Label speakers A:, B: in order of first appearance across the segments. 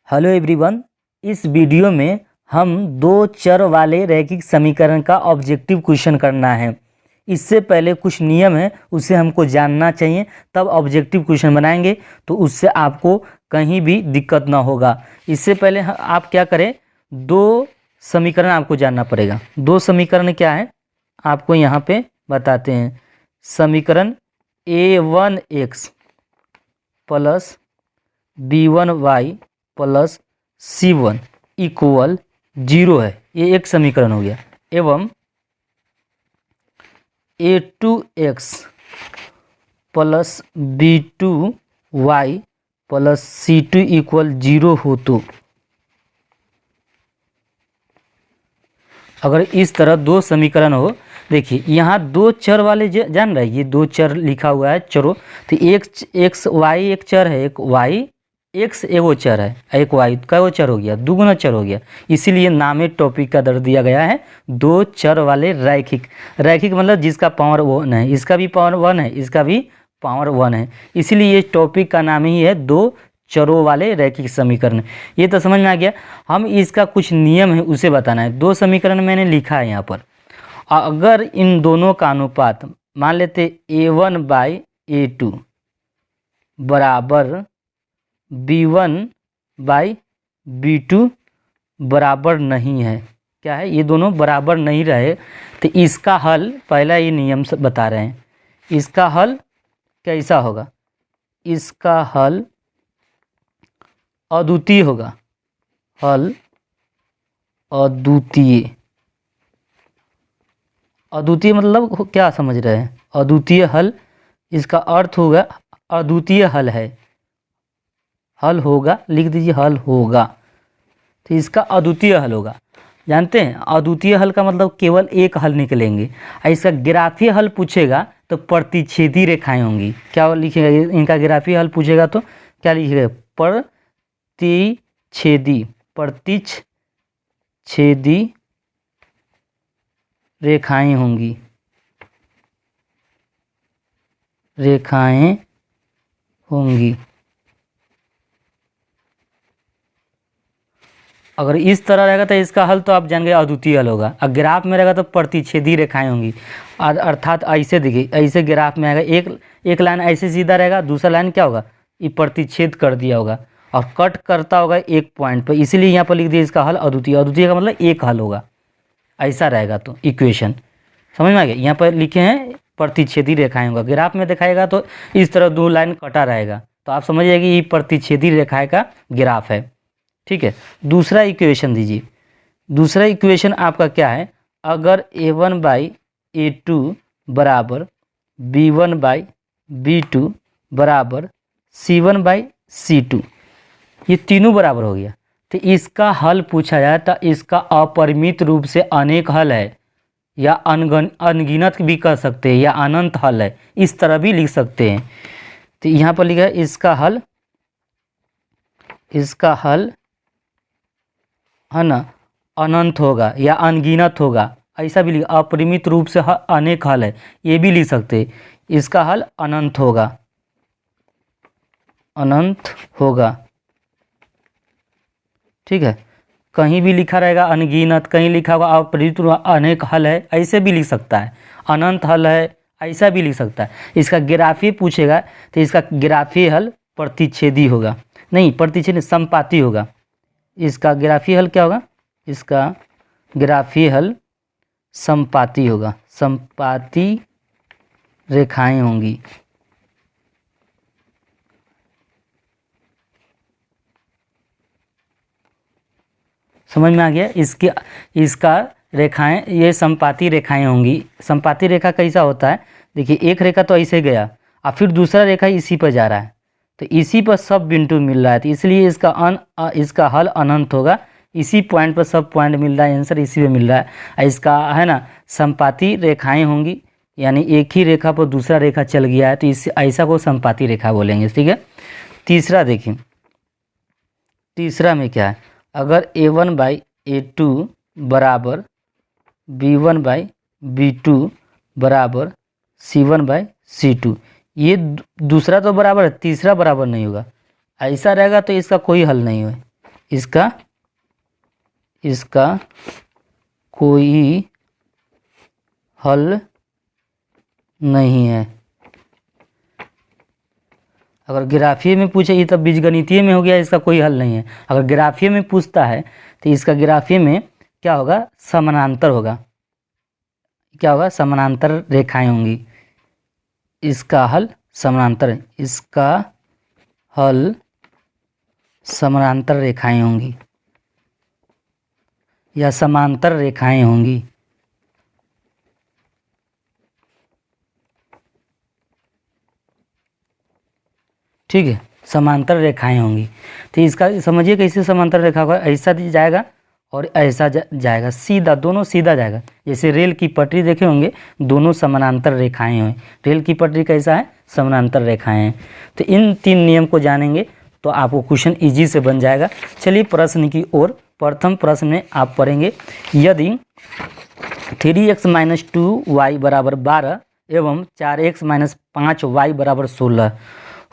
A: Hello everyone, इस video में हम दो चर वाले रैखिक समीकरण का ऑब्जेक्टिव क्वेश्चन करना है। इससे पहले कुछ नियम है, उसे हमको जानना चाहिए, तब ऑब्जेक्टिव क्वेश्चन बनाएंगे तो उससे आपको कहीं भी दिक्कत ना होगा। इससे पहले आप क्या करें, दो समीकरण आपको जानना पड़ेगा। दो समीकरण क्या है आपको यहाँ पे बताते हैं। समीकरण a1x plus b1y plus c1 equal 0 है, ये एक समीकरण हो गया। एवं a2x plus b2y plus c2 equal 0 हो तो अगर इस तरह दो समीकरण हो, देखिए यहाँ दो चर वाले जान रहे हैं, ये दो चर लिखा हुआ है चरो, तो एक एक्स वाई एक चर है, एक वाई एक्स एगो चर है, एक वाई का वो चर हो गया, दुगुना चर हो गया। इसीलिए नामे टॉपिक का दर्ज दिया गया है दो चर वाले रैखिक। रैखिक मतलब जिसका पावर 1 है, इसका भी पावर 1 है, इसका भी पावर 1 है। इसीलिए ये टॉपिक का नाम ही है दो चरों वाले रैखिक समीकरण। ये तो समझ में आ गया। हम इसका कुछ नियम है उसे बताना है। दो समीकरण मैंने लिखा है यहाँ पर। अगर इन दोनों का अनुपात मान लेते a1 बाई a2 बराबर b1 बाई b2 बराबर नहीं है, क्या है, ये दोनों बराबर नहीं रहे तो इसका हल, पहला ये नियम से बता रहे हैं, इसका हल कैसा होगा, इसका हल अद्वितीय होगा। हल अद्वितीय, अद्वितीय मतलब क्या समझ रहे हैं, अद्वितीय हल, इसका अर्थ होगा अद्वितीय हल है, हल होगा, लिख दीजिए हल होगा, तो इसका अद्वितीय हल होगा। जानते हैं अद्वितीय हल का मतलब केवल एक हल निकलेंगे। इसका ग्राफीय हल पूछेगा तो प्रतिच्छेदी रेखाएं होंगी। क्या लिखेगा, इनका ग्राफीय हल पूछेगा तो क्या लिखेगा, प्रतिच्छेदी रेखाएं होंगी, रेखाएं होंगी। अगर इस तरह रहेगा तो इसका हल तो आप जान गए अद्वितीय हल होगा। और ग्राफ में रहेगा तो प्रतिच्छेदी रेखाएं होंगी। अर्थात ऐसे देखिए, ऐसे ग्राफ में आएगा, एक लाइन ऐसे सीधा रहेगा, दूसरा लाइन क्या होगा, ये प्रतिच्छेद कर दिया होगा और कट करता होगा एक पॉइंट पर, इसीलिए यहाँ पर लिख दिया इसका हल अद्वितीय। अद्वितीय का मतलब एक हल होगा, ऐसा रहेगा तो इक्वेशन समझ में आ गया। यहाँ पर लिखे हैं प्रतिच्छेदी रेखाएं होगा, ग्राफ में दिखाएगा तो इस तरह दो लाइन कटा रहेगा, तो आप समझिए कि ये प्रतिच्छेदी रेखाएं का ग्राफ है। ठीक है, दूसरा इक्वेशन दीजिए। दूसरा इक्वेशन आपका क्या है, अगर a1 बाई a2 बराबर b1 बाई b2 बराबर c1 बाई c2, ये तीनों बराबर हो गया, तो इसका हल पूछा जाए तो इसका अपरिमित रूप से अनेक हल है, या अनगिनत भी कर सकते हैं, या अनंत हल है, इस तरह भी लिख सकते हैं। तो यहाँ पर लिखा है इसका हल है ना अनंत होगा या अनगिनत होगा, ऐसा भी लिख, अपरिमित रूप से अनेक हल है, ये भी लिख सकते हैं। इसका हल अनंत होगा, अनंत होगा। ठीक है, कहीं भी लिखा रहेगा अनगिनत, कहीं लिखा होगा अपरिमित अनेक हल है, ऐसे भी लिख सकता है। अनंत हल है, ऐसा भी लिख सकता है। इसका ग्राफीय पूछेगा तो इसका ग्राफीय हल प्रतिच्छेदी होगा, नहीं प्रतिच्छेदी संपाती होगा। इसका ग्राफीय हल क्या होगा, इसका ग्राफीय हल संपाती होगा, संपाती रेखाएं होंगी। समझ में आ गया। इसका रेखाएं, ये संपाती रेखाएं होंगी। संपाती रेखा कैसा होता है, देखिए एक रेखा तो ऐसे गया और फिर दूसरा रेखा इसी पर जा रहा है, तो इसी पर सब बिंदु मिल रहा है, तो इसलिए इसका हल अनंत होगा। इसी पॉइंट पर सब पॉइंट मिल रहा है, आंसर इसी पे मिल रहा है। इसका है ना संपाती रेखाएं होंगी, यानी एक ही रेखा पर दूसरा रेखा चल गया है, तो इस ऐसा को संपाती रेखा बोलेंगे। ठीक है, तीसरा देखिए, तीसरा में क्या है, अगर a1 बाई a2 बराबर b1 बाई b2 बराबर c1 बाई c2, ये दूसरा तो बराबर है, तीसरा बराबर नहीं होगा। ऐसा रहेगा तो इसका कोई हल नहीं है, इसका कोई हल नहीं है। अगर ग्राफीय में पूछे, ये तब बीजगणितीय में हो गया इसका कोई हल नहीं है। अगर ग्राफीय में पूछता है तो इसका ग्राफीय में क्या होगा, समानांतर होगा। क्या होगा, समानांतर रेखाएं होंगी। इसका हल समानांतर है, इसका हल समानांतर रेखाएं होंगी या समांतर रेखाएं होंगी। ठीक है, समांतर रेखाएं होंगी। तो इसका समझिए कैसे समांतर रेखा होगा, ऐसा जाएगा और ऐसा जाएगा, सीधा, दोनों सीधा जाएगा। जैसे रेल की पटरी देखे होंगे, दोनों समानांतर रेखाएं हैं। रेल की पटरी कैसा है, समानांतर रेखाएं हैं। तो इन 3 नियम को जानेंगे तो आपको क्वेश्चन इजी से बन जाएगा। चलिए प्रश्न की ओर। प्रथम प्रश्न में आप पढ़ेंगे, यदि 3x - 2y = 12 एवं 4x - 5y = 16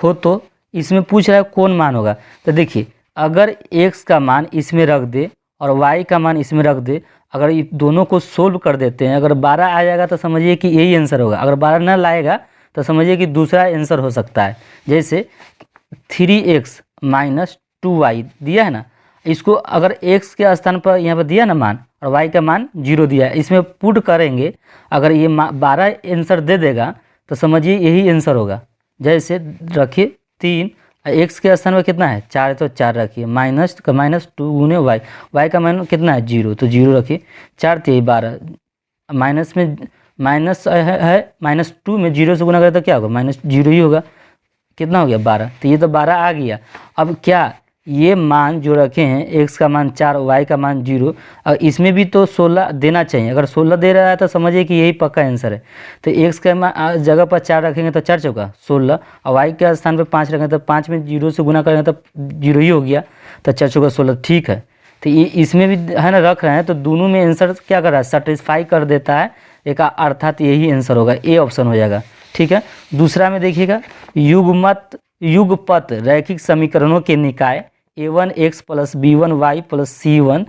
A: हो तो इसमें पूछ रहा है कौन मान होगा। तो देखिए, अगर x का मान इसमें रख दे और y का मान इसमें रख दे, अगर ये दोनों को सोल्व कर देते हैं, अगर 12 आ जाएगा तो समझिए कि यही आंसर होगा। अगर 12 न लाएगा तो समझिए कि दूसरा आंसर हो सकता है। जैसे 3x - 2y दिया है ना, इसको अगर x के स्थान पर यहाँ पर दिया ना मान, और y का मान 0 दिया है, इसमें पुट करेंगे, अगर ये 12 आंसर दे देगा तो समझिए यही आंसर होगा। जैसे रखिए 3, x के स्थान पर कितना है 4, तो 4 रखिए, -2 गुने y का मान कितना है 0, तो 0 रखिए, 4 × 3 = 12, माइनस में माइनस है -2 में 0 से गुना करें तो क्या होगा, -0 ही होगा। कितना हो गया 12, तो ये तो 12 आ गया। अब क्या ये मान जो रखे हैं, x का मान 4, y का मान 0, और इसमें भी तो 16 देना चाहिए। अगर 16 दे रहा है तो समझिए कि यही पक्का आंसर है। तो x के जगह पर 4 रखेंगे तो 4 चौका 16, और y के स्थान पर 5 रखेंगे तो 5 में 0 से गुना करेंगे तो 0 ही हो गया, तो 4 चौका 16। ठीक है, तो ये इसमें भी है ना रख रहे हैं, तो दोनों में आंसर क्या कर रहा है, सेटिस्फाई कर देता है एक, अर्थात यही आंसर होगा, ए ऑप्शन हो जाएगा। ठीक है, दूसरा में देखिएगा, युगपत रैखिक समीकरणों के निकाय a1x + b1y + c1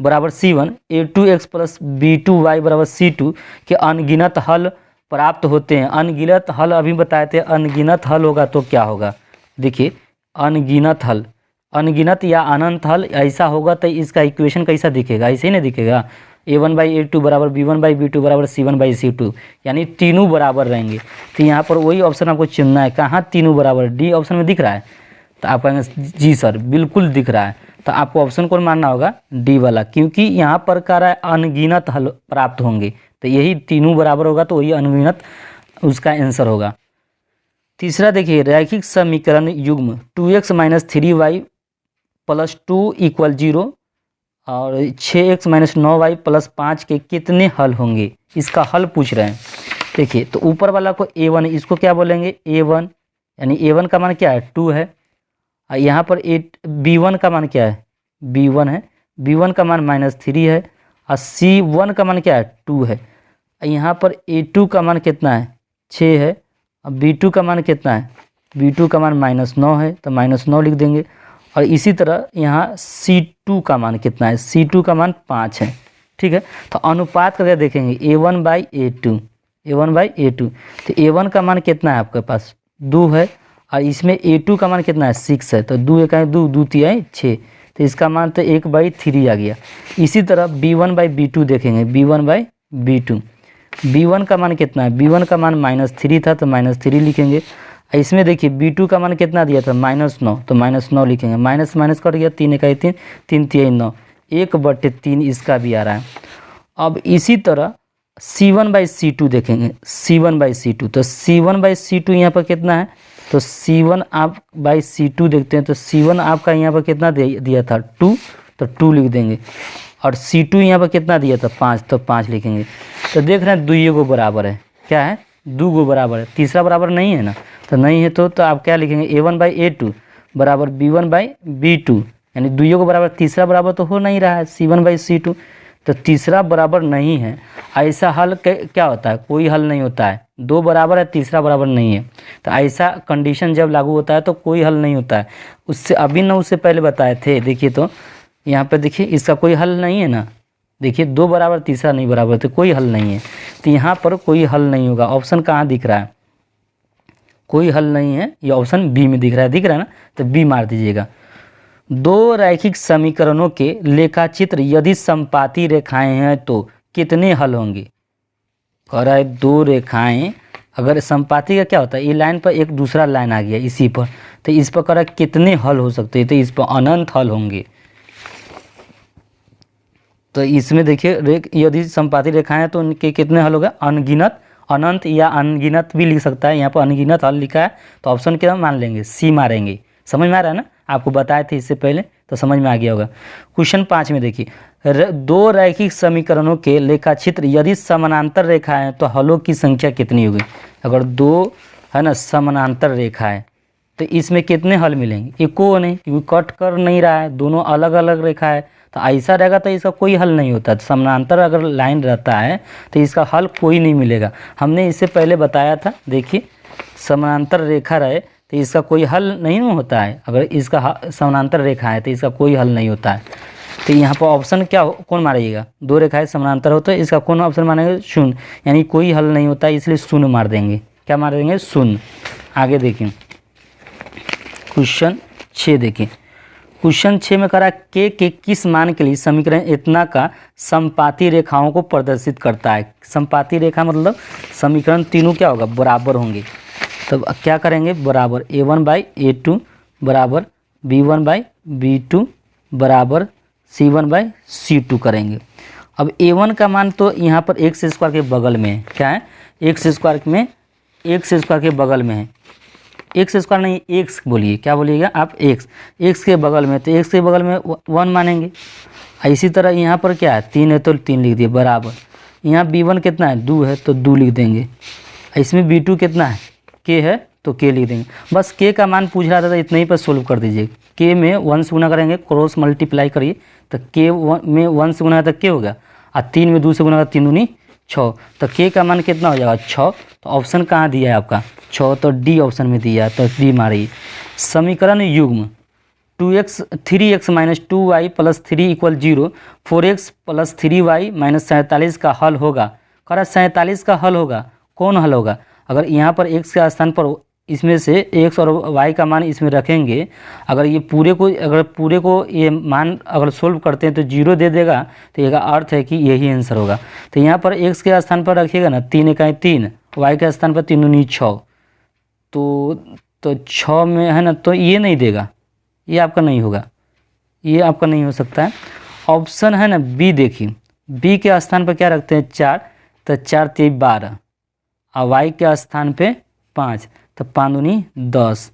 A: = c1, a2x + b2y = c2 के अनगिनत हल प्राप्त होते हैं। अनगिनत हल अभी बताए थे, अनगिनत हल होगा तो क्या होगा। देखिए, अनगिनत हल, अनगिनत या अनंत हल ऐसा होगा तो इसका इक्वेशन कैसा दिखेगा, ऐसे ही नहीं दिखेगा, a1/a2 = b1/b2 = c1/c2, यानी तीनों बराबर रहेंगे। तो यहाँ पर वही ऑप्शन आपको चुनना है, कहाँ तीनों बराबर, डी ऑप्शन में दिख रहा है। तो आप कहेंगे जी सर बिल्कुल दिख रहा है, तो आपको ऑप्शन कौन मानना होगा, डी वाला, क्योंकि यहाँ पर कह रहा है अनगिनत हल प्राप्त होंगे, तो यही तीनों बराबर होगा तो वही अनगिनत उसका आंसर होगा। तीसरा देखिए, रैखिक समीकरण युग्म 2x - 3y + 2 = 0 और 6x - 9y + 5 के कितने हल होंगे, इसका हल पूछ रहे हैं। देखिए, तो ऊपर वाला को a1, इसको क्या बोलेंगे a1, यानी a1 का मान क्या है 2 है, और यहाँ पर b1 का मान क्या है b1 है, b1 का मान -3 है, और c1 का मान क्या है 2 है, यहाँ पर a2 का मान कितना है 6 है, और b2 का मान कितना है, b2 का मान -9 है, तो -9 लिख देंगे। और इसी तरह यहाँ c2 का मान कितना है, c2 का मान 5 है। ठीक है, तो अनुपात करके देखेंगे a1/a2, a1/a2, तो a1 का मान कितना है आपके पास 2 है, और इसमें a2 का मान कितना है 6 है, तो 2 × 2 = 2 × 3 = 6, तो इसका मान तो 1/3 आ गया। इसी तरह b1/b2 देखेंगे, b1/b2, b1 का मान कितना है, b1 का मान -3 था तो -3 लिखेंगे। इसमें देखिए b2 का मान कितना दिया था -9, तो -9 लिखेंगे, माइनस माइनस कट गया, 3 × 1 = 3, 3 × 3 = 9, 1/3 इसका भी आ रहा है। अब इसी तरह c1/c2 देखेंगे, c1/c2, तो c1/c2 यहाँ पर कितना है, तो c1/c2 देखते हैं, तो c1 आपका यहाँ पर कितना दिया था 2, तो 2 लिख देंगे, और c2 यहाँ पर कितना दिया था 5, तो 5 लिखेंगे। तो देख रहे हैं 2 को बराबर है, क्या है 2 को बराबर है, तीसरा बराबर नहीं है ना, तो नहीं है तो आप क्या लिखेंगे a1/a2 = b1/b2, यानी 2 को बराबर, तीसरा बराबर तो हो नहीं रहा है c1/c2, तो तीसरा बराबर नहीं है। ऐसा हल क्या होता है, कोई हल नहीं होता है। दो बराबर है, तीसरा बराबर नहीं है, तो ऐसा कंडीशन जब लागू होता है तो कोई हल नहीं होता है। उससे अभी ना उससे पहले बताए थे, देखिए तो यहाँ पर देखिए इसका कोई हल नहीं है ना, देखिए दो बराबर तीसरा नहीं बराबर, तो कोई हल नहीं है। तो यहाँ पर कोई हल नहीं होगा। ऑप्शन कहाँ दिख रहा है, कोई हल नहीं है, ये ऑप्शन बी में दिख रहा है ना, तो बी मार दीजिएगा। दो रैखिक समीकरणों के लेखाचित्र यदि समपाती रेखाएं हैं तो कितने हल होंगे। कह रहा है दो रेखाएं, अगर समपाती का क्या होता है, ये लाइन पर एक दूसरा लाइन आ गया इसी पर, तो इस पर कह रहा है कितने हल हो सकते हैं, तो इस पर अनंत हल होंगे। तो इसमें देखिए यदि समपाती रेखाएं हैं तो उनके कितने हल होगा, अनगिनत, अनंत या अनगिनत भी लिख सकता है। यहाँ पर अनगिनत हल लिखा है तो ऑप्शन क्या मान लेंगे, सी मारेंगे। समझ में आ रहा है ना, आपको बताए थे इससे पहले तो समझ में आ गया होगा। क्वेश्चन 5 में देखिए, दो रैखिक समीकरणों के लेखाचित्र यदि समानांतर रेखा है तो हलों की संख्या कितनी होगी। अगर दो है ना समानांतर रेखा है तो इसमें कितने हल मिलेंगे, एको नहीं, क्योंकि कट कर नहीं रहा है, दोनों अलग अलग रेखा है। तो ऐसा रहेगा तो इसका कोई हल नहीं होता। तो समानांतर अगर लाइन रहता है तो इसका हल कोई नहीं मिलेगा। हमने इससे पहले बताया था, देखिए समानांतर रेखा रहे तो इसका कोई हल नहीं होता है। अगर इसका समानांतर रेखा है तो इसका कोई हल नहीं होता है। तो यहाँ पर ऑप्शन क्या कौन मारिएगा, दो रेखाएं समानांतर हो तो इसका कौन ऑप्शन मारेंगे, शून्य, यानी कोई हल नहीं होता है, इसलिए शून्य मार देंगे। क्या मार देंगे, शून्य। आगे देखिए क्वेश्चन 6 देखिए। क्वेश्चन 6 में करा के किस मान के लिए समीकरण इतना का समपाती रेखाओं को प्रदर्शित करता है। समपाती रेखा मतलब समीकरण तीनों क्या होगा, बराबर होंगे। तब क्या करेंगे, बराबर a1/a2 बराबर b1/b2 बराबर c1/c2 करेंगे। अब a1 का मान तो यहाँ पर एक्स स्क्वायर के बगल में है, क्या है, एक्स स्क्वायर के बगल में है। एक्स स्क्वायर नहीं, एक्स बोलिए, क्या बोलिएगा आप, एक्स के बगल में, तो एक्स के बगल में 1 मानेंगे। इसी तरह यहाँ पर क्या है, 3 है तो 3 लिख दिए बराबर। यहाँ b1 कितना है, 2 है तो 2 लिख देंगे। इसमें b2 कितना है, k है तो k लिख देंगे। बस k का मान पूछ रहा था तो इतना ही पर सोल्व कर दीजिए। k में 1 से गुना करेंगे, क्रॉस मल्टीप्लाई करिए तो k में 1 से गुना तो k होगा, और 3 में 2 से गुना 3 दूनी 6, तो k का मान कितना हो जाएगा, 6। तो ऑप्शन कहाँ दिया है आपका, 6, तो डी ऑप्शन में दिया है, तो डी मारिए। समीकरण युग्म 3x minus 2y plus 3 equal 0, 4x plus 3y minus 47 का हल होगा। कह रहा 47 का हल होगा, कौन हल होगा। अगर यहाँ पर x के स्थान पर इसमें से x और y का मान इसमें रखेंगे, अगर ये पूरे को ये मान अगर सोल्व करते हैं तो 0 दे देगा, तो इसका अर्थ है कि यही आंसर होगा। तो यहाँ पर x के स्थान पर रखिएगा ना, 3 इकाई 3, y के स्थान पर 3 दूनी 6, तो 6 में है ना, तो ये नहीं देगा, ये आपका नहीं होगा, ये आपका नहीं हो सकता है। ऑप्शन है ना बी, देखिए बी के स्थान पर क्या रखते हैं, 4, तो 4 3 12, और y के स्थान पे 5, तो 5 दूनी 10,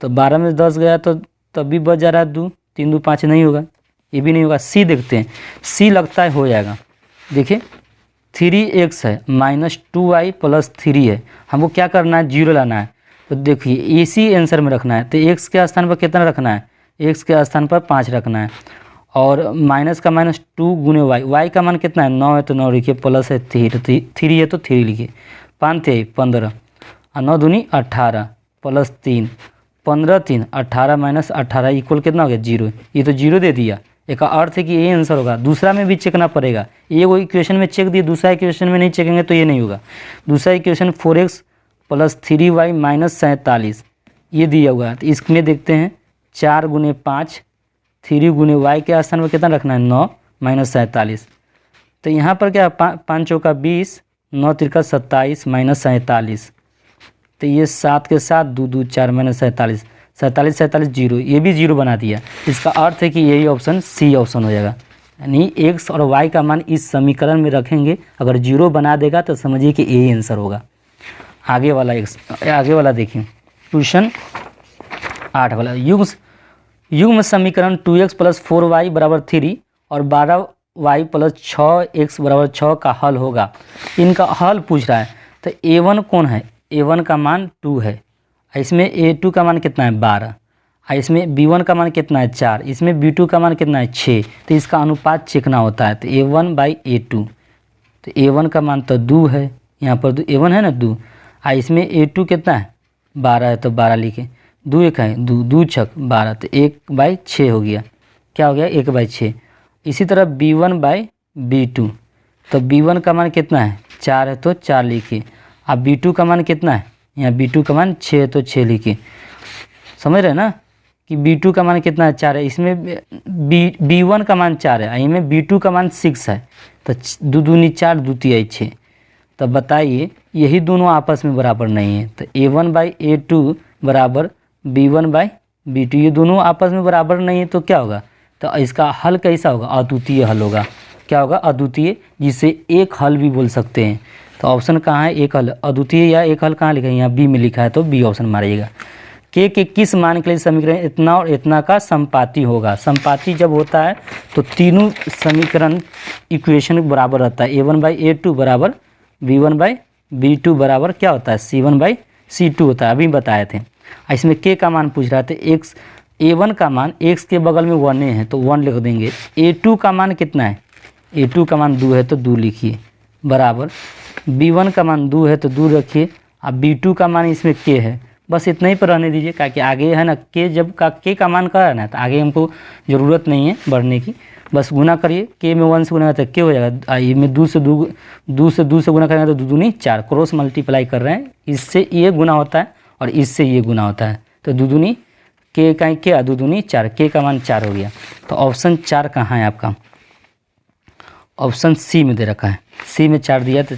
A: तो 12 में 10 गया तो तब भी बच जा रहा है 2, 3 2 5 नहीं होगा, ये भी नहीं होगा। सी देखते हैं, सी लगता है हो जाएगा। देखिए 3x है माइनस 2y प्लस 3 है, हमको क्या करना है, 0 लाना है। तो देखिए इसी आंसर में रखना है, तो x के स्थान पर कितना रखना है, x के स्थान पर 5 रखना है, और माइनस का माइनस 2 गुने y का मान कितना है, 9 है तो 9 लिखिए, प्लस है 3 है तो 3 लिखिए, 5 थे 15, और 9 दूनी 18 प्लस 3, 15 3 18 माइनस 18 इक्वल कितना हो गया, 0। ये तो 0 दे दिया, एक अर्थ है कि ये आंसर होगा। दूसरा में भी चेक करना पड़ेगा, ये कोई इक्वेशन में चेक दिए, दूसरा इक्वेशन में नहीं चेकेंगे तो ये नहीं होगा। दूसरा equation 4x plus 3y minus 47 ये दिया हुआ है, तो इसमें देखते हैं 4 गुने 5, 3 गुने y के स्थान पर कितना रखना है, 9 माइनस 47, तो यहाँ पर क्या 5 चौका 20, 9 तिरका 27 माइनस 47, तो ये 7 के साथ 2 2 4 माइनस 47, 47 0, ये भी 0 बना दिया। इसका अर्थ है कि यही ऑप्शन सी ऑप्शन हो जाएगा, यानी x और y का मान इस समीकरण में रखेंगे, अगर 0 बना देगा तो समझिए कि यही आंसर होगा। आगे वाला देखिए क्वेश्चन 8 वाला, युग्म समीकरण 2x प्लस 4y बराबर 3 और 12y प्लस 6x बराबर 6 का हल होगा। इनका हल पूछ रहा है, तो a1 कौन है, a1 का मान 2 है, इसमें a2 का मान कितना है, 12, और इसमें B1 का मान कितना है 4, इसमें B2 का मान कितना है 6, तो इसका अनुपात चेकना होता है। तो A1/A2, तो A1 का मान तो 2 है, यहाँ पर A1 है ना 2, और इसमें A2 कितना है 12 है, तो 12 लिखे, 2 1 है 2, 2 छक 12, तो 1/6 हो गया। क्या हो गया 1/6। इसी तरह B1/B2, तो B1 का मान कितना है 4 है, तो 4 लिखिए। अब B2 का मान कितना है, यहाँ B2 का मान 6 है, तो 6 लिखिए। समझ रहे ना कि B2 का मान कितना है 4 है, इसमें B1 का मान 4 है, इनमें B2 का मान 6 है, तो 2 दूनी 4, 2 तिहाई 6। तो बताइए यही दोनों आपस में बराबर नहीं है, तो A1/A2 बराबर B1/B2, ये दोनों आपस में बराबर नहीं है, तो क्या होगा, तो इसका हल कैसा होगा, अद्वितीय हल होगा। क्या होगा, अद्वितीय, जिसे एक हल भी बोल सकते हैं। तो ऑप्शन कहाँ है, एक हल, अद्वितीय या एक हल कहाँ लिखा है, यहाँ बी में लिखा है, तो बी ऑप्शन मारिएगा। के किस मान के लिए समीकरण इतना और इतना का संपाती होगा। संपाती जब होता है तो तीनों समीकरण इक्वेशन बराबर रहता है। A1/A2 बराबर B1/B2 बराबर क्या होता है C1/C2 होता है, अभी बताए थे। इसमें के का मान पूछ रहा था, एक्स A1 का मान x के बगल में 1 है, तो 1 लिख देंगे। A2 का मान कितना है, A2 का मान 2 है, तो 2 लिखिए, बराबर B1 का मान 2 है, तो 2 रखिए। अब B2 का मान इसमें k है, बस इतना ही पर रहने दीजिए, क्या कि आगे है ना के, जब का के का मान का है ना, तो आगे हमको ज़रूरत नहीं है बढ़ने की, बस गुना करिए। के में 1 से गुना तो के हो जाएगा, ये में 2 से 2 से गुना करेंगे तो 2 दूनी 4, क्रॉस मल्टीप्लाई कर रहे हैं, इससे ये गुना होता है और इससे ये गुना होता है, तो 2 दूनी के का क्या 2 दूनी 4, के का मान 4 हो गया। तो ऑप्शन 4 कहाँ है आपका, ऑप्शन सी में दे रखा है, सी में 4 दिया। तो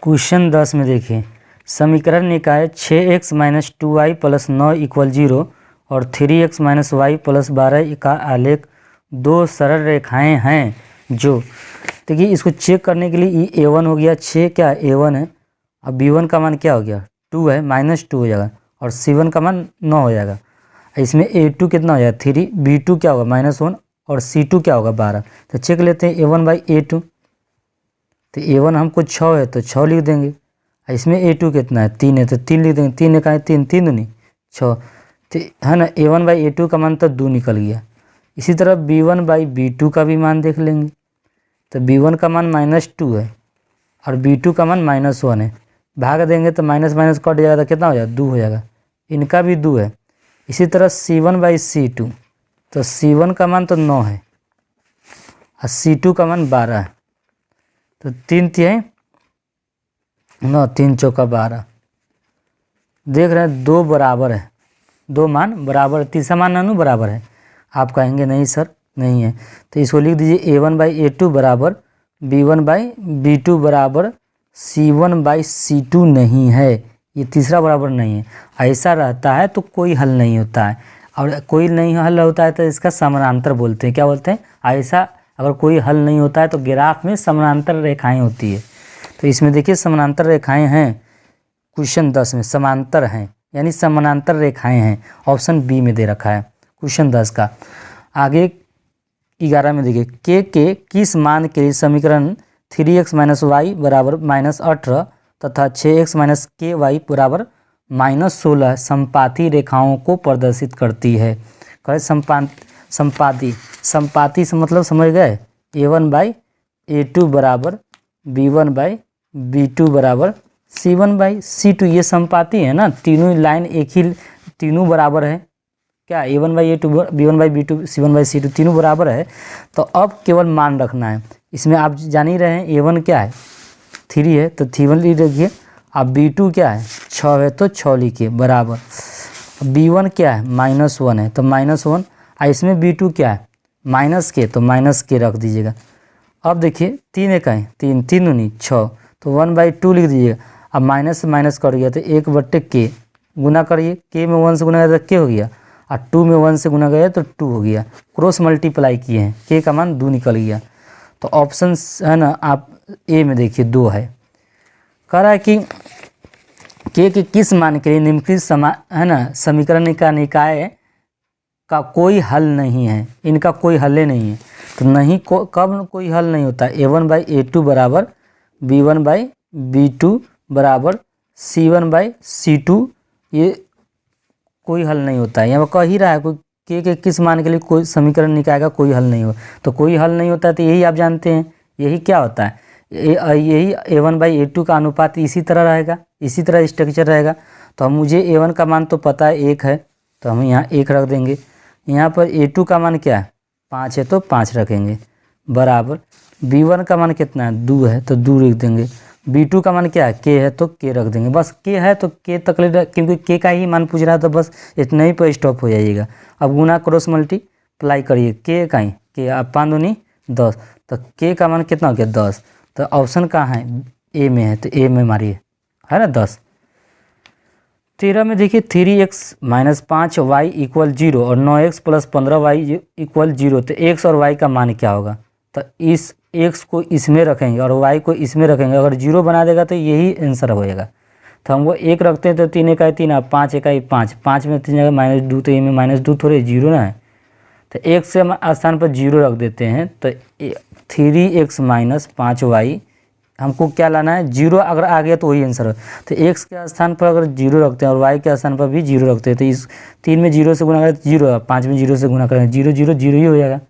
A: क्वेश्चन 10 में देखिए, समीकरण निकाय 6x - 2y + 9 = 0 और 3x - y + 12 का आलेख दो सरल रेखाएं हैं जो, देखिए इसको चेक करने के लिए ये A1 हो गया 6, क्या A1 है, अब B1 का मान क्या हो गया 2 है, -2 हो जाएगा, और C1 का मान 9 हो जाएगा। इसमें A2 कितना हो जाएगा 3, B2 क्या होगा -1 और C2 क्या होगा 12। तो चेक लेते हैं A1/A2, तो A1 हमको 6 है, तो 6 लिख देंगे। इसमें A2 कितना है 3 है, तो 3 लिख देंगे, 3 का 3 3 दूनी 6, तो है ना A1/A2 का मान तो 2 निकल गया। इसी तरह B1/B2 का भी मान देख लेंगे, तो B1 का मान -2 है और B2 का मान -1 है, भाग देंगे तो माइनस माइनस कट जाएगा, तो कितना हो जाएगा 2 हो जाएगा, इनका भी 2 है। इसी तरह C1/C2, तो C1 का मान तो 9 है और C2 का मान 12 है, तो 3 तिहाई 9, 3 चौका 12। देख रहे हैं 2 बराबर है, 2 मान बराबर, तीसरा मान नानू बराबर है। आप कहेंगे नहीं सर नहीं है, तो इसको लिख दीजिए A1/A2 बराबर B1/B2 बराबर C1/C2 नहीं है, ये तीसरा बराबर नहीं है। ऐसा रहता है तो कोई हल नहीं होता है, और कोई नहीं हल होता है तो इसका समानांतर बोलते हैं। क्या बोलते हैं, ऐसा अगर कोई हल नहीं होता है तो ग्राफ में समानांतर रेखाएं होती है। तो इसमें देखिए समानांतर रेखाएं हैं, क्वेश्चन 10 में समांतर हैं, यानी समानांतर रेखाएं हैं, ऑप्शन बी में दे रखा है क्वेश्चन 10 का। आगे 11 में देखिए, के किस मान के लिए समीकरण 3x - y बराबर -18 तथा 6x - ky बराबर -16 संपाती रेखाओं को प्रदर्शित करती है। कहे संपाती से मतलब समझ गए, A1/A2 बराबर B1/B2 बराबर C1/C2, ये संपाती है ना, तीनों लाइन एक ही, तीनों बराबर है। क्या A1/A2 B1/B2 C1/C2 तीनों बराबर है। तो अब केवल मान रखना है, इसमें आप जान ही रहे हैं A1 क्या है 3 है, तो 3 लिख रखिए। अब B2 क्या है 6 है, तो 6 लिखिए बराबर। B1 क्या है -1 है, तो -1, इसमें B2 क्या है -k, तो -k रख दीजिएगा। अब देखिए 3 का है 3 3 दूनी 6, तो 1/2 लिख दीजिएगा। अब माइनस से माइनस कर गया तो 1/k गुना करिए, k में 1 से गुना गया तो k हो गया, और 2 में 1 से गुना गया तो 2 हो गया, क्रॉस मल्टीप्लाई किए हैं, k का मान 2 निकल गया। तो ऑप्शन है ना आप ए में देखिए 2 है। कह रहा है कि के किस मान के लिए निम्नलिखित है ना समीकरण का निकाय का कोई हल नहीं है, इनका कोई हल नहीं है। तो नहीं कब कोई हल नहीं होता, A1/A2 बराबर B1/B2 बराबर C1/C2, ये कोई हल नहीं होता है। यहाँ पर कह ही रहा है कोई के किस मान के लिए कोई समीकरण निकालेगा कोई हल नहीं हो, तो कोई हल नहीं होता है, तो यही आप जानते हैं यही क्या होता है, यही A1/A2 का अनुपात इसी तरह रहेगा, इसी तरह स्ट्रक्चर रहेगा। तो हम मुझे A1 का मान तो पता है 1 है, तो हम यहाँ 1 रख देंगे। यहाँ पर A2 का मान क्या है 5 है, तो 5 रखेंगे, बराबर B1 का मान कितना है 2 है, तो 2 लिख देंगे। B2 का मान क्या है k है, तो k रख देंगे। बस k है तो k तक ले, क्योंकि k का ही मान पूछ रहा है, तो बस इतना ही पर स्टॉप हो जाइएगा। अब गुना क्रॉस मल्टीप्लाई करिए, k का ही k, अब 5 दूनी 10, तो k का मान कितना हो गया 10। तो ऑप्शन कहाँ है ए में है, तो ए में मारिए, है ना 10। 13 में देखिए 3x - 5y = 0 और 9x + 15y = 0, तो x और y का मान क्या होगा। तो इस x को इसमें रखेंगे और y को इसमें रखेंगे, अगर 0 बना देगा तो यही आंसर हो जाएगा। तो हम वो 1 रखते हैं, तो 3 इकाई 3, 5 इकाई 5, 5 में 3 जगह -2, तो ये में -2 थोड़े 0 ना है, तो x से हम स्थान पर 0 रख देते हैं। तो 3x - 5y हमको क्या लाना है 0, अगर आ गया तो वही आंसर है। तो x के स्थान पर अगर 0 रखते हैं और y के स्थान पर भी 0 रखते हैं, तो इस 3 में 0 से गुना करें तो 0, 5 में 0 से गुना करें 0, 0, 0 ही हो जाएगा।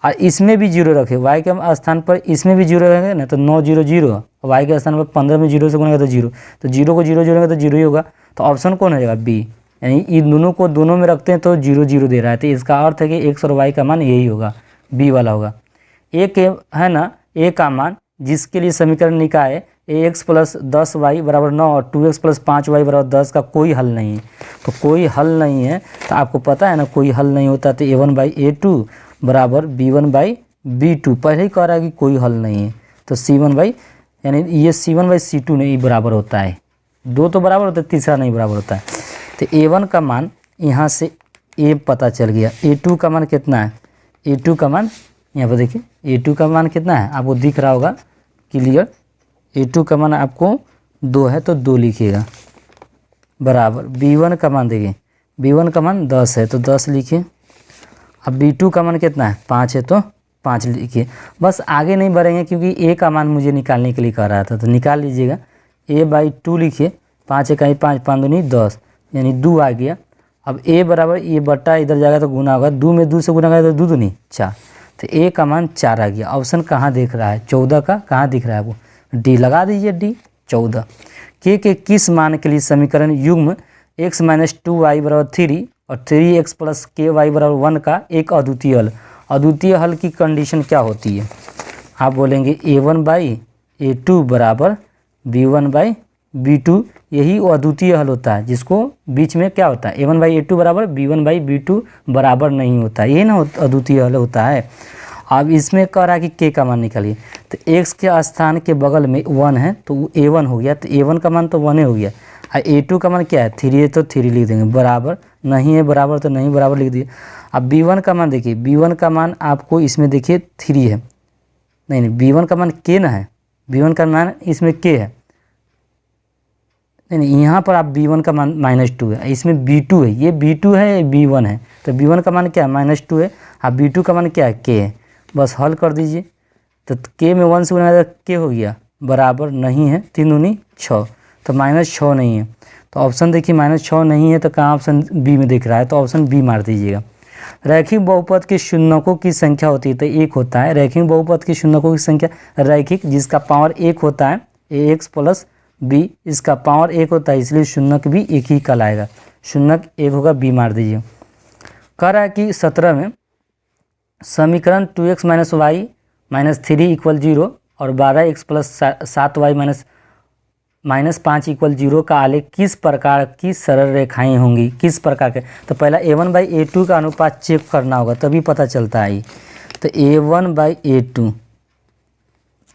A: और इसमें भी 0 रखें, y के स्थान पर इसमें भी 0 रखेंगे ना, तो 9, 0, 0, y के स्थान पर 15 में 0 से गुना करें तो 0, तो 0 को 0 जोड़ेंगे तो 0 ही होगा। तो ऑप्शन कौन हो जाएगा बी, यानी इन दोनों को दोनों में रखते हैं तो 0, 0 दे रहा है, तो इसका अर्थ है कि x और y का मान यही होगा, बी वाला होगा। ए के है ना, ए का मान जिसके लिए समीकरण निकाय ax + 10y = 9 और 2x + 5y = 10 का कोई हल नहीं है। तो कोई हल नहीं है, तो आपको पता है ना कोई हल नहीं होता, तो A1/A2 = B1/B2, पहले ही कह रहा है कि कोई हल नहीं है। तो C1 यानी ये C1/C2 नहीं बराबर होता है, 2 तो बराबर होता है, तीसरा नहीं बराबर होता है। तो A1 का मान यहाँ से A पता चल गया। A2 का मान कितना है, A2 का मान यहाँ पर देखिए, A2 का मान कितना है आपको दिख रहा होगा क्लियर। A2 का मान आपको 2 है, तो 2 लिखिएगा, बराबर B1 का मान देखिए, B1 का मान 10 है, तो 10 लिखिए। अब B2 का मान कितना है 5 है, तो 5 लिखिए। बस आगे नहीं बढ़ेंगे क्योंकि A का मान मुझे निकालने के लिए कह रहा था, तो निकाल लीजिएगा। A/2 लिखिए, 5 इकाई 5, 5 दूनी 10, यानी 2 आ गया। अब A बराबर ये बट्टा इधर जाएगा तो गुना होगा, 2 में 2 से गुना करेगा तो 2 दूनी 4, तो A का मान 4 आ गया। ऑप्शन कहाँ दिख रहा है 14 का, कहाँ दिख रहा है आपको, डी लगा दीजिए, डी 14। के किस मान के लिए समीकरण युग्म x - 2y = 3 और 3x + ky = 1 का एक अद्वितीय हल। अद्वितीय हल की कंडीशन क्या होती है, आप बोलेंगे A1/A2 = B1/B2, यही वो अद्वितीय हल होता है जिसको बीच में क्या होता है A1/A2 = B1/B2 बराबर नहीं होता, ये ना अद्वितीय हल होता है। अब इसमें कह रहा है कि k का मान निकालिए, तो x के स्थान के बगल में 1 है, तो A1 हो गया, तो A1 का मान तो 1 हो गया। और A2 का मान क्या है 3 है, तो 3 लिख देंगे, बराबर नहीं है, बराबर तो नहीं, बराबर लिख दिए। अब B1 का मान देखिए, B1 का मान आपको इसमें देखिए 3 है, नहीं B1 का मान k ना है, B1 का मान इसमें k है, नहीं यहाँ पर आप B1 का मान -2 है, इसमें B2 है, ये B2 है, ये B1 है, तो B1 का मान क्या है -2 है, और B2 का मान क्या है k है। बस हल कर दीजिए, तो k में 1 से गुना k हो गया, बराबर नहीं है, 3 दूनी 6, तो -6 नहीं है। तो ऑप्शन देखिए -6 नहीं है, तो कहाँ ऑप्शन बी में दिख रहा है, तो ऑप्शन बी मार दीजिएगा। रैखिक बहुपद के शून्यकों की संख्या होती है, तो 1 होता है। रैखिक बहुपद के शून्यकों की संख्या रैखिक जिसका पावर 1 होता है, ax + b, इसका पावर 1 होता है, इसलिए शून्यक भी 1 ही कलाएगा, शून्यक 1 होगा, बी मार दीजिए। कह रहा है कि 17 में समीकरण 2x - y - 3 = 0 और 12x + 7y - 5 = 0 का आलेख किस प्रकार की सरल रेखाएं होंगी, किस प्रकार के। तो पहला A1/A2 का अनुपात चेक करना होगा, तभी पता चलता है। तो A1/A2,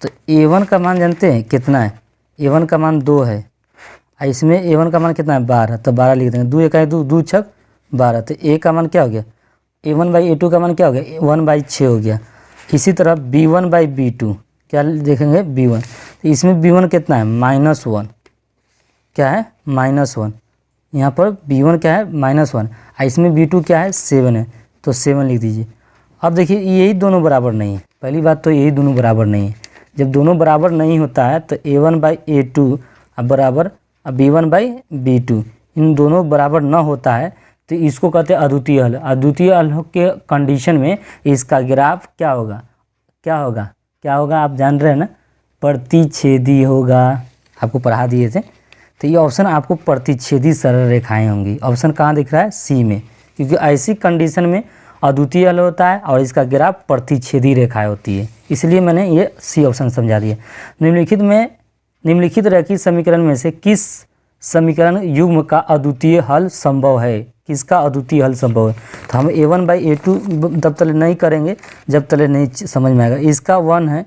A: तो A1 का मान जानते हैं कितना है, A1 का मान 2 है, इसमें A1 का मान कितना है 12, तो 12 लिख देंगे, 2 इकाई 2, 2 छक 12, तो A का मान क्या हो गया, A1/A2 का मान क्या हो गया 1/6 हो गया। इसी तरह B1/B2 क्या देखेंगे B1, तो इसमें B1 कितना है -1, क्या है -1, यहाँ पर B1 क्या है -1, और इसमें B2 क्या है 7 है, तो 7 लिख दीजिए। अब देखिए यही दोनों बराबर नहीं है, पहली बात तो यही दोनों बराबर नहीं है। जब दोनों बराबर नहीं होता है तो A1/A2 बराबर B1/B2, इन दोनों बराबर न होता है तो इसको कहते हैं अद्वितीय हल। अद्वितीय हल के कंडीशन में इसका ग्राफ क्या होगा, क्या होगा, क्या होगा, आप जान रहे हैं ना, प्रतिच्छेदी होगा। आपको पढ़ा दिए थे। तो ये ऑप्शन आपको प्रतिच्छेदी सरल रेखाएं होंगी। ऑप्शन कहाँ दिख रहा है, सी में, क्योंकि ऐसी कंडीशन में अद्वितीय हल होता है और इसका ग्राफ प्रतिच्छेदी रेखाएं होती है, इसलिए मैंने ये सी ऑप्शन समझा दिया। निम्नलिखित रैखिक समीकरण में से किस समीकरण युग्म का अद्वितीय हल संभव है, किसका अद्वितीय हल संभव है। तो हम a1/a2 तब तक नहीं करेंगे जब तक नहीं समझ में आएगा। इसका 1 है,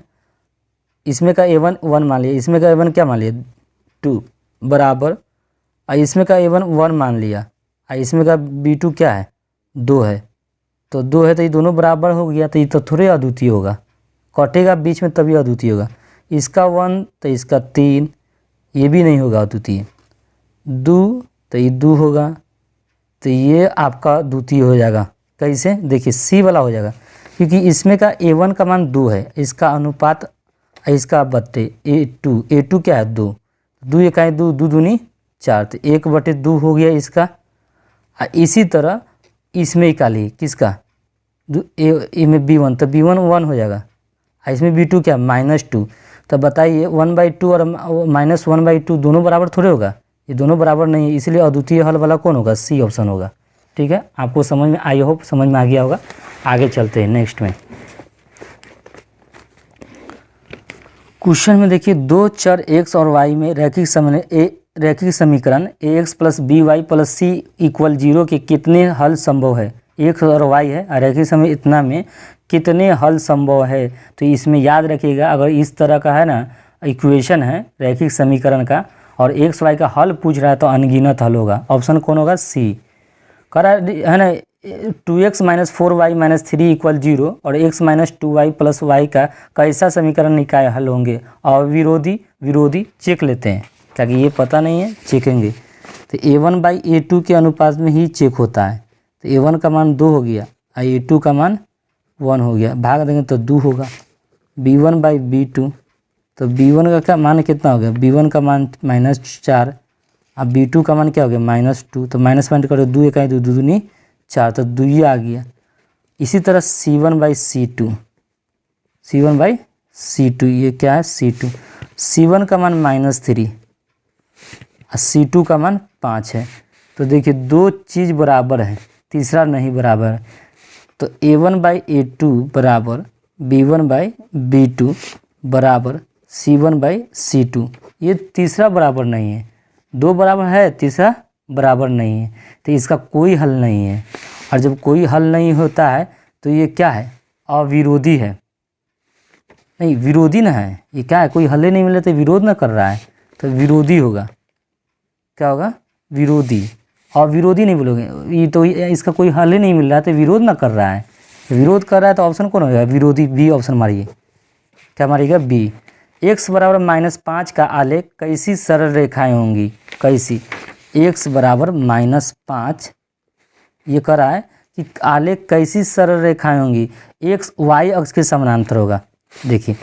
A: इसमें का a1 1 मान लिया, इसमें का a1 क्या मान लिया 2 बराबर, और इसमें का a1 1 मान लिया, और इसमें का b2 क्या है 2 है। तो 2 है तो ये दोनों बराबर हो गया, तो ये तो थोड़े अद्वितीय होगा, कटेगा बीच में तभी अद्वितीय होगा। इसका 1 तो इसका 3, ये भी नहीं होगा अद्वितीय। 2 तो ये 2 होगा, तो ये आपका द्वितीय हो जाएगा। कैसे, देखिए सी वाला हो जाएगा, क्योंकि इसमें का a1 का मान 2 है, इसका अनुपात इसका बट्टे a2 क्या है 2, 2 इकाई 2, 2 दूनी 4, तो 1/2 हो गया इसका। इसी तरह इसमें निकालिए किसका, ए में b1, तो b1 1 हो जाएगा, और इसमें b2 क्या -2। तो बताइए 1/2 और -1/2 दोनों बराबर थोड़े होगा, ये दोनों बराबर नहीं है, इसलिए अद्वितीय हल वाला कौन होगा, सी ऑप्शन होगा। ठीक है, आपको समझ में, आई होप समझ में आ गया होगा। आगे चलते हैं नेक्स्ट में। क्वेश्चन में देखिए, दो चर x और y में रैखिक समीकरण ax + by + c = 0 के कितने हल संभव है। x और y है, रैखिक समीकरण इतना में कितने हल संभव है। तो इसमें याद रखिएगा, अगर इस तरह का है ना इक्वेशन है रैखिक समीकरण का और x y का हल पूछ रहा है तो अनगिनत हल होगा। ऑप्शन कौन होगा, सी। कह रहा है ना 2x - 4y - 3 = 0 और x - 2y + y का कैसा समीकरण निकाय हल होंगे। और विरोधी चेक लेते हैं, ताकि ये पता नहीं है चेकेंगे। तो a1/a2 के अनुपात में ही चेक होता है। तो a1 का मान 2 हो गया और a2 का मान 1 हो गया, भाग देंगे तो 2 होगा। b1/b2, तो b1 का क्या मान कितना हो गया, b1 का मान -4, अब b2 का मान क्या हो गया -2, तो माइनस पॉइंट करो, 2 इकाई 2, 2 दूनी 4, तो 2 ही आ गया। इसी तरह c1/c2, ये क्या है c2, c1 का मान -3 और c2 का मान 5 है। तो देखिए दो चीज़ बराबर है, तीसरा नहीं बराबर है। तो a1/a2 बराबर b1/b2 बराबर c1/c2, ये तीसरा बराबर नहीं है। दो बराबर है, तीसरा बराबर नहीं है, तो इसका कोई हल नहीं है। और जब कोई हल नहीं होता है तो ये क्या है, अविरोधी है। नहीं, विरोधी ना है, ये क्या है, कोई हल ही नहीं मिले तो विरोध ना कर रहा है, तो विरोधी होगा। क्या होगा, विरोधी। अविरोधी नहीं बोलोगे, ये तो इसका कोई हल ही नहीं मिल रहा है तो विरोध ना कर रहा है। विरोध कर रहा है तो ऑप्शन कौन होगा, विरोधी, बी ऑप्शन मारिए। क्या मारिएगा, बी। x बराबर -5 का आलेख कैसी सरल रेखाएं होंगी, कैसी, x बराबर -5, ये कह रहा है कि आलेख कैसी सरल रेखाएं होंगी। x y अक्ष के समानांतर होगा। देखिए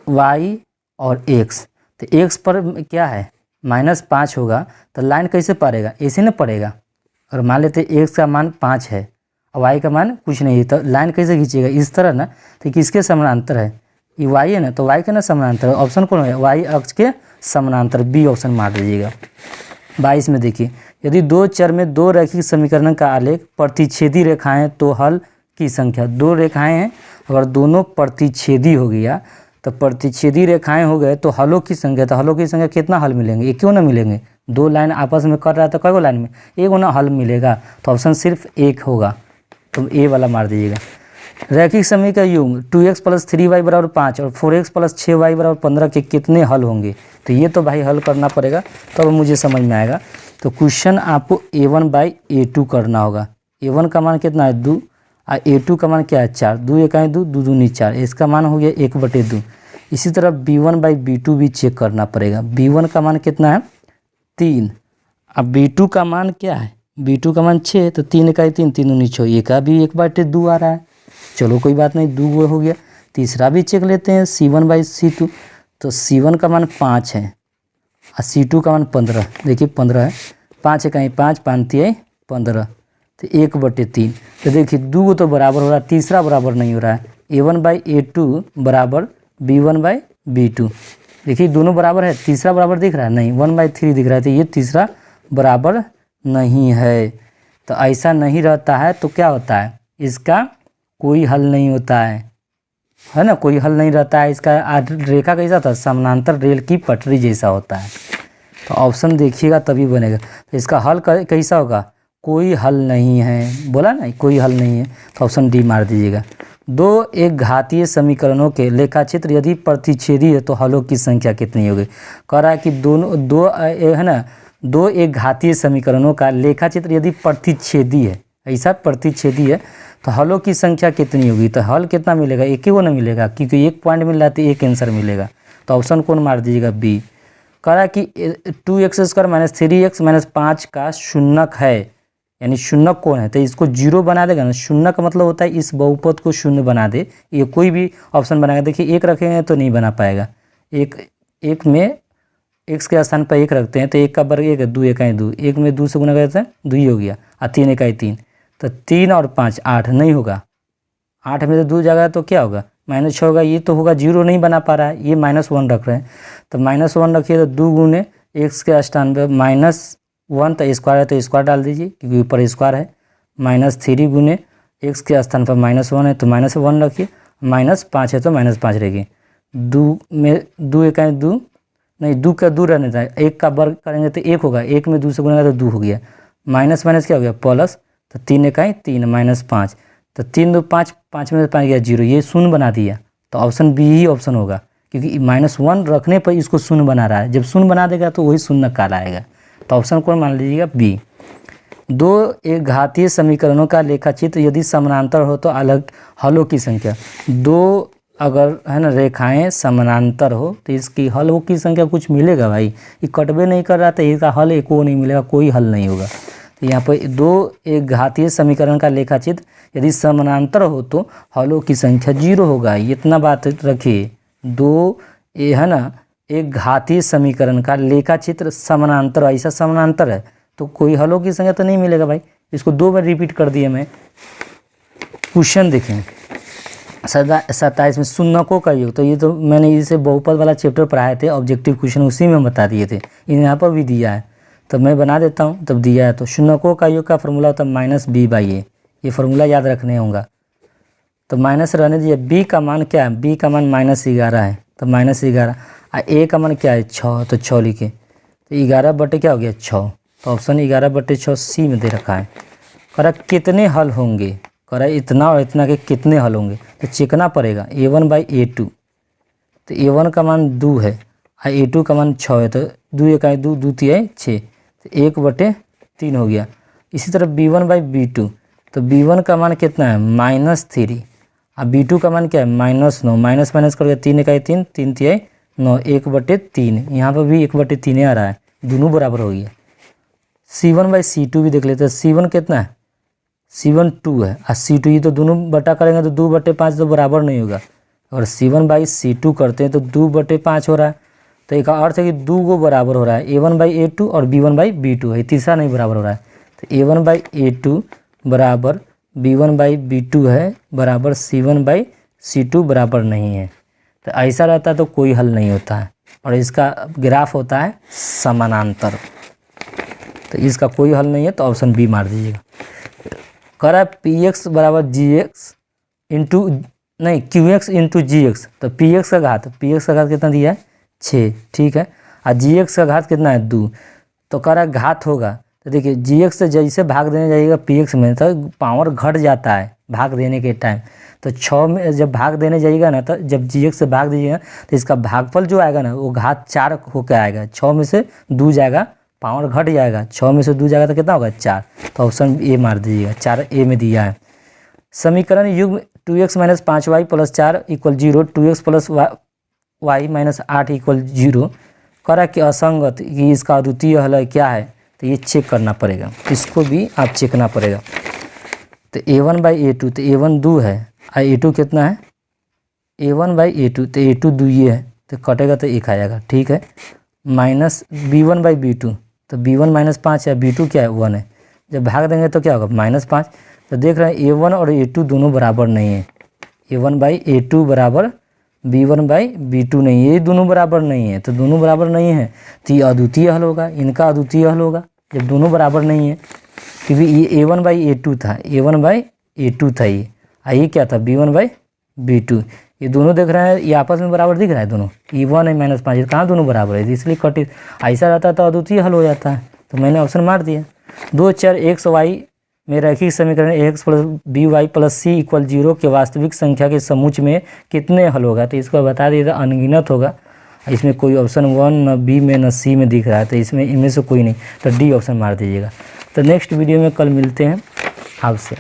A: y और x, तो x पर क्या है -5 होगा, तो लाइन कैसे पड़ेगा, ऐसे ना पड़ेगा। और मान लेते x का मान 5 है और y का मान कुछ नहीं है, तो लाइन कैसे खींचेगा, इस तरह ना। तो किसके समानांतर है, ये y है ना, तो y के ना समानांतर। ऑप्शन कौन है, y अक्ष के समानांतर, बी ऑप्शन मार दीजिएगा। 22 में देखिए, यदि दो चर में दो रैखिक समीकरण का आलेख प्रतिच्छेदी रेखाएं तो हल की संख्या। दो रेखाएं हैं, अगर दोनों प्रतिच्छेदी हो गया तो प्रतिच्छेदी रेखाएं हो गए तो हलों की संख्या, तो हलों की संख्या कितना हल मिलेंगे, एक क्यों ना मिलेंगे। दो लाइन आपस में कर रहा है तो कई लाइन में एक ना हल मिलेगा, तो ऑप्शन सिर्फ एक होगा, तो ए वाला मार दीजिएगा। रैखिक समीकरण का युग्म 2x + 3y = 5 और 4x + 6y = 15 के कितने हल होंगे। तो ये तो भाई हल करना पड़ेगा तब तो मुझे समझ में आएगा। तो क्वेश्चन आपको a1/a2 करना होगा। a1 का मान कितना है 2 और a2 का मान क्या है 4, 2 इकाई 2, 2 दूनी 4, इसका मान हो गया 1/2। इसी तरह b1/b2 भी चेक करना पड़ेगा। b1 का मान कितना है 3, अब b2 का मान क्या है, b2 का मान 6, तो 3 इकाई 3, 3 दूनी 6, ये का भी 1/2 आ रहा है। चलो कोई बात नहीं, 2 हो गया। तीसरा भी चेक लेते हैं c1/c2, तो c1 का मान 5 है और c2 का मान 15, देखिए 15 है, 5 इकाई 5 5 तिहाई 15, तो 1/3। तो देखिए दो तो बराबर हो रहा है, तीसरा बराबर नहीं हो रहा है। A1/A2 बराबर B1/B2। देखिए दोनों बराबर है, तीसरा बराबर दिख रहा है नहीं, 1/3 दिख रहा है, तो ये तीसरा बराबर नहीं है। तो ऐसा नहीं रहता है तो क्या होता है, इसका कोई हल नहीं होता है ना, कोई हल नहीं रहता है इसका। रेखा कैसा था, समानांतर रेल की पटरी जैसा होता है। तो ऑप्शन देखिएगा तभी बनेगा। तो इसका हल कैसा होगा, कोई हल नहीं है, बोला ना कोई हल नहीं है, तो ऑप्शन डी मार दीजिएगा। दो एक घातीय समीकरणों के लेखाचित्र यदि प्रतिच्छेदी है तो हलों की संख्या कितनी होगी। कह रहा है कि दोनों दो है ना, दो एक घातीय समीकरणों का लेखाचित्र यदि प्रतिच्छेदी है, ऐसा प्रतिच्छेदी है तो हलों की संख्या कितनी होगी। तो हल कितना मिलेगा, एक ही वो ना मिलेगा, क्योंकि एक पॉइंट मिल रहा है तो एक आंसर मिलेगा। तो ऑप्शन कौन मार दीजिएगा, बी। कह रहा है कि 2x² - 3x - 5 का शून्यक है, यानी शून्यक कौन है, तो इसको जीरो बना देगा ना। शून्य का मतलब होता है इस बहुपद को शून्य बना दे, ये कोई भी ऑप्शन बनाएगा। देखिए एक रखेंगे तो नहीं बना पाएगा, एक में x के स्थान पर एक रखते हैं तो एक का वर्ग एक है, 2 इकाई 2, एक में 2 से गुना करते हैं 2 ही हो गया, और 3 इकाई 3, तो 3 और 5 8 नहीं होगा। 8 में से 2 जाएगा तो क्या होगा, -6 होगा। ये तो होगा, जीरो नहीं बना पा रहा है, ये -1 रख रहे हैं, तो -1 रखिए तो 2 गुने x के स्थान पर -1, तो स्क्वायर है तो स्क्वायर डाल दीजिए क्योंकि ऊपर स्क्वायर है। -3 गुने x के स्थान पर -1 है तो -1 रखिए, -5 है तो -5 रहेगी। 2 में 2 इकाई 2 नहीं, 2 का 2 रहने था, एक का वर्ग करेंगे तो 1 होगा, एक में 2 से गुना तो 2 हो गया, माइनस माइनस क्या हो गया प्लस, तो 3 इकाई 3 -5, तो 3 2 5, 5 में 5 गया 0, ये शून्य बना दिया। तो ऑप्शन बी ही ऑप्शन होगा, क्योंकि -1 रखने पर इसको शून्य बना रहा है, जब शून्य बना देगा तो वही शून्य काल आएगा। तो ऑप्शन कौन मान लीजिएगा, बी। दो एक घातीय समीकरणों का लेखाचित्र यदि समानांतर हो तो अलग हलों की संख्या। दो अगर है ना रेखाएं समानांतर हो तो इसकी हलों की संख्या कुछ मिलेगा भाई, ये कटबे नहीं कर रहा तो इसका हल एक को नहीं मिलेगा, कोई हल नहीं होगा। तो यहाँ पर दो एक घातीय समीकरण का लेखाचित्र यदि समानांतर हो तो हलों की संख्या 0 होगा, इतना बात रखिए। दो ये है ना एक घातीय समीकरण का लेखाचित्र समानांतर, ऐसा समानांतर है तो कोई हलों की संख्या तो नहीं मिलेगा भाई। इसको 2 बार रिपीट कर दिए मैं। क्वेश्चन देखें 27 में शून्यकों का योग, तो ये तो मैंने इसे बहुपद वाला चैप्टर पढ़ाए थे, ऑब्जेक्टिव क्वेश्चन उसी में बता दिए थे, यहाँ पर भी दिया है तो मैं बना देता हूँ। तब दिया है तो शून्यकों का योग का फॉर्मूला होता है -b/a, ये फार्मूला याद रखने होगा। तो माइनस रहने दीजिए, b का मान क्या है, b का मान -11 है तो -11, और a का मान क्या है 6, तो 6 लिखे, तो 11 बटे क्या हो गया 6, तो ऑप्शन 11/6 सी में दे रखा है। करा कितने हल होंगे, करा इतना और इतना के कितने हल होंगे, तो चेकना पड़ेगा। A1/A2, तो A1 का मान 2 है और A2 का मान 6 है, तो 2 इकाई 2 2 तिहाई 6, तो 1/3 हो गया। इसी तरह B1/B2, तो B1 का मान कितना है -3, और B2 का मान क्या है -9, माइनस माइनस करके 3 इकाई 3 3 तिहाई 9, 1/3, यहाँ पर भी 1/3 आ रहा है, दोनों बराबर हो गया। C1/C2 भी देख लेते हैं, C1 कितना है, C1 2 है और C2, ये तो दोनों बटा करेंगे तो 2/5 तो बराबर नहीं होगा। और C1/C2 करते हैं तो 2/5 हो रहा है, तो एक अर्थ है कि 2 को बराबर हो रहा है, A1/A2 और B1/B2 है, तीसरा नहीं बराबर हो रहा है। तो A1/A2 बराबर B1/B2 है बराबर C1/C2 बराबर नहीं है। तो ऐसा रहता है तो कोई हल नहीं होता है, और इसका ग्राफ होता है समानांतर, तो इसका कोई हल नहीं है, तो ऑप्शन बी मार दीजिएगा। कह रहा है px बराबर gx इंटू नहीं qx इंटू gx, तो px का घात कितना दिया है 6, ठीक है, और gx का घात कितना है 2, तो कह रहा है घात होगा, तो देखिए gx से जैसे भाग देने जाइएगा px में तो पावर घट जाता है भाग देने के टाइम, तो 6 में जब भाग देने जाइएगा ना, तो जब gx से भाग दीजिएगा तो इसका भागफल जो आएगा ना वो घात 4 होकर आएगा, 6 में से 2 जाएगा, पावर घट जाएगा, 6 में से 2 जाएगा तो कितना होगा 4, तो ऑप्शन ए मार दीजिएगा, 4A में दिया है। समीकरण युग्म 2x - 5y + 4 = 0, 2x + y - 8 = 0, करा कि असंगत, कि इसका अद्वितीय हल है क्या है, तो ये चेक करना पड़ेगा, इसको भी आप चेकना पड़ेगा। तो A1/A2, तो A1 2 है और A2 कितना है, A1/A2, तो A2 2 ये है, तो कटेगा तो 1 आएगा, ठीक है, माइनस B1/B2, तो B1 -5 है, B2 क्या है 1 है। जब भाग देंगे तो क्या होगा -5। तो देख रहे हैं A1 और A2 दोनों बराबर नहीं है। A1/A2 बराबर B1/B2 नहीं है, ये दोनों बराबर नहीं है। तो दोनों बराबर नहीं है तो ये अद्वितीय हल होगा, इनका अद्वितीय हल होगा जब दोनों बराबर नहीं है, क्योंकि ये A1/A2 था, A1/A2 था ये क्या था B1/B2। ये दोनों देख रहे हैं, ये आपस में बराबर दिख रहा है दोनों, E1 है -5, ये कहाँ दोनों बराबर है, इसलिए कटी ऐसा रहता तो अद्वितीय हल हो जाता है। तो मैंने ऑप्शन मार दिया। 2 चर x y में रैखिक समीकरण x + by + c = 0 के वास्तविक संख्या के समुच्चय में कितने हल होगा। तो इसको बता दीजिए अनगिनत होगा। इसमें कोई ऑप्शन 1 न बी में न सी में दिख रहा है, तो इसमें इनमें से कोई नहीं, तो डी ऑप्शन मार दीजिएगा। तो नेक्स्ट वीडियो में कल मिलते हैं आपसे।